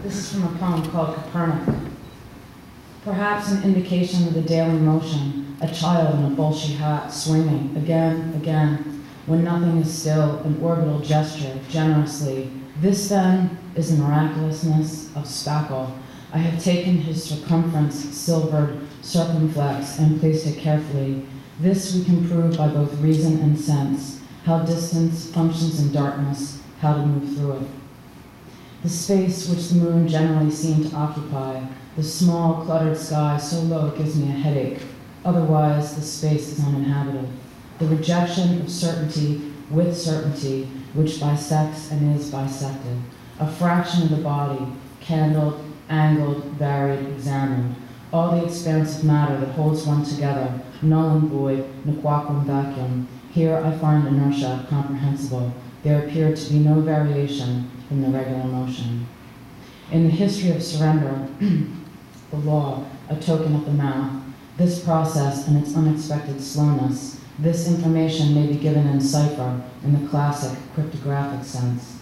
This is from a poem called Copernic. Perhaps an indication of the daily motion, a child in a bolshy hat swinging again, again, when nothing is still, an orbital gesture, generously. This then is the miraculousness of spackle. I have taken his circumference, silvered circumflex, and placed it carefully. This we can prove by both reason and sense, how distance functions in darkness, how to move through it. The space which the moon generally seemed to occupy, the small, cluttered sky so low it gives me a headache. Otherwise, the space is uninhabited. The rejection of certainty with certainty, which bisects and is bisected. A fraction of the body, candled, angled, varied, examined. All the expansive matter that holds one together, null and void, nequaquam vacuum. Here I find inertia comprehensible. There appeared to be no variation from the regular motion. In the history of surrender, the law, a token of the mouth, this process and its unexpected slowness, this information may be given in cipher in the classic cryptographic sense.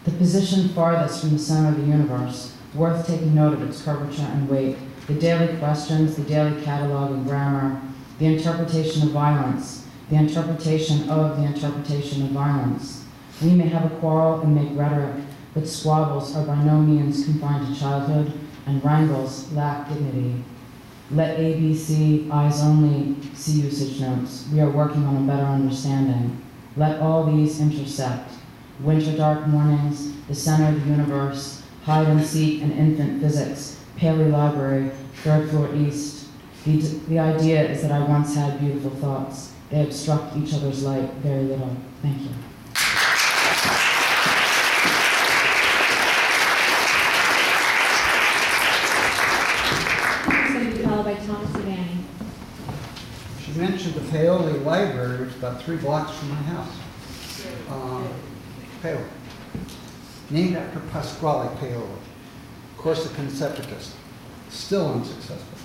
The position farthest from the center of the universe, worth taking note of its curvature and weight, the daily questions, the daily catalog and grammar, the interpretation of violence, the interpretation of the interpretation of violence. We may have a quarrel and make rhetoric, but squabbles are by no means confined to childhood, and wrangles lack dignity. Let ABC, eyes only, see usage notes. We are working on a better understanding. Let all these intersect. Winter dark mornings, the center of the universe, hide and seek and infant physics, Paley Library, 3rd floor east. The idea is that I once had beautiful thoughts. They obstruct each other's light very little. Thank you. By Thomas Devaney. She mentioned the Paoli Library, which is about 3 blocks from my house. Paoli. Named after Pasquale Paoli, Corsican separatist. Still unsuccessful.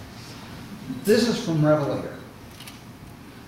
This is from Revelator.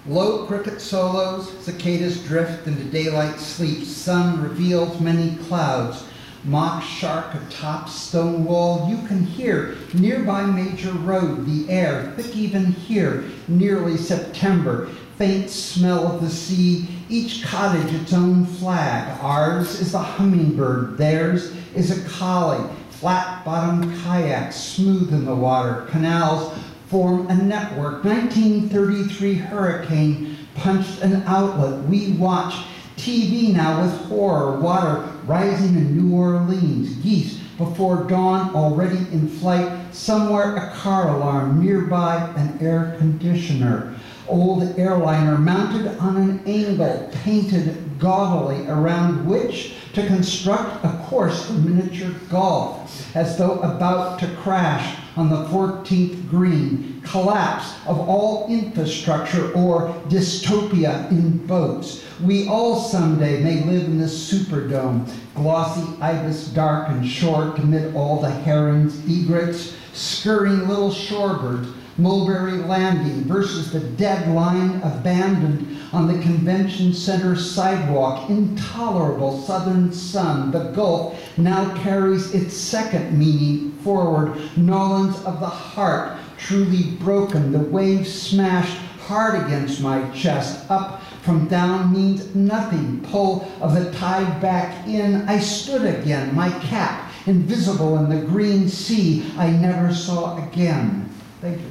Low cricket solos, cicadas drift into daylight sleep. Sun reveals many clouds. Mock shark atop stone wall, you can hear nearby major road, the air thick even here, nearly September, faint smell of the sea, each cottage its own flag. Ours is the hummingbird, theirs is a collie, flat-bottomed kayaks, smooth in the water, canals form a network. 1933 hurricane punched an outlet. We watch TV now with horror, water rising in New Orleans, geese before dawn already in flight, somewhere a car alarm, nearby an air conditioner. Old airliner mounted on an angle, painted gaudily, around which to construct a course for miniature golf, as though about to crash on the 14th green, collapse of all infrastructure or dystopia in boats. We all someday may live in this superdome, glossy ibis dark and short amid all the herons, egrets, scurrying little shorebirds, Mulberry Landing versus the dead line abandoned on the convention center sidewalk. Intolerable southern sun. The Gulf now carries its second meaning forward. Nolans of the heart, truly broken. The waves smashed hard against my chest. Up from down means nothing. Pull of the tide back in. I stood again, my cap invisible in the green sea I never saw again. Thank you.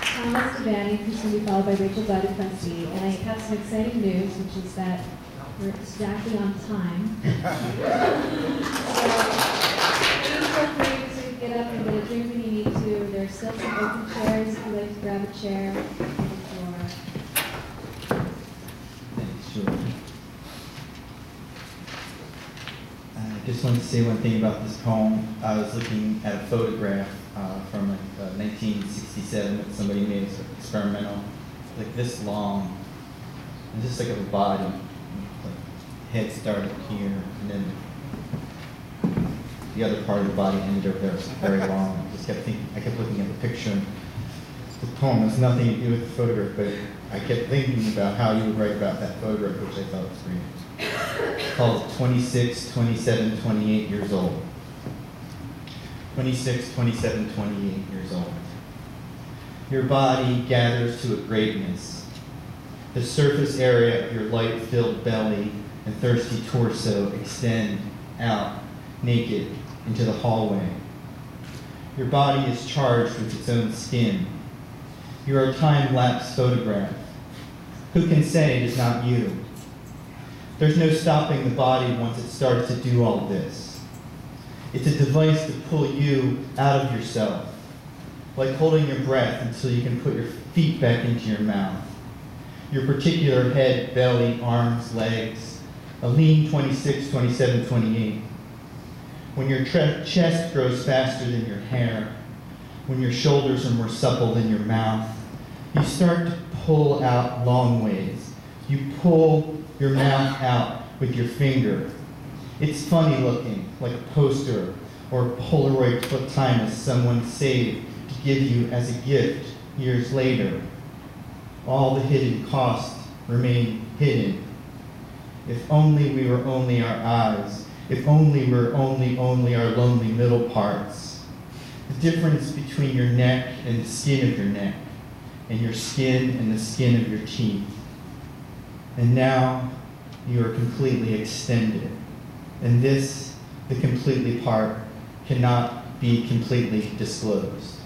Thomas Devaney, who's going to be followed by Rachel Budd-Quincy. And I have some exciting news, which is that we're exactly on time. So please feel free to get up and get a drink when you need to. There are still some open chairs if you'd like to grab a chair on the floor. Thanks, Julie. I just wanted to say one thing about this poem. I was looking at a photograph from 1967 that somebody made as experimental, like this long, and just like a body, like head started here, and then the other part of the body ended over there. It was very long. I kept looking at the picture. the poem has nothing to do with the photograph, but I kept thinking about how you would write about that photograph, which I thought was great. It's called 26, 27, 28 years old. 26, 27, 28 years old. Your body gathers to a greatness. The surface area of your light-filled belly and thirsty torso extend out naked into the hallway. Your body is charged with its own skin. You are a time-lapse photograph. Who can say it is not you? There's no stopping the body once it starts to do all this. It's a device to pull you out of yourself, like holding your breath until you can put your feet back into your mouth. Your particular head, belly, arms, legs, a lean 26, 27, 28. When your chest grows faster than your hair, when your shoulders are more supple than your mouth, you start to pull out long ways. You pull your mouth out with your finger. It's funny looking, like a poster or a Polaroid time someone saved to give you as a gift years later. All the hidden costs remain hidden. If only we were only our eyes, if only we were only our lonely middle parts. The difference between your neck and the skin of your neck, and your skin and the skin of your teeth. And now you are completely extended. And this, the completely part, cannot be completely disclosed.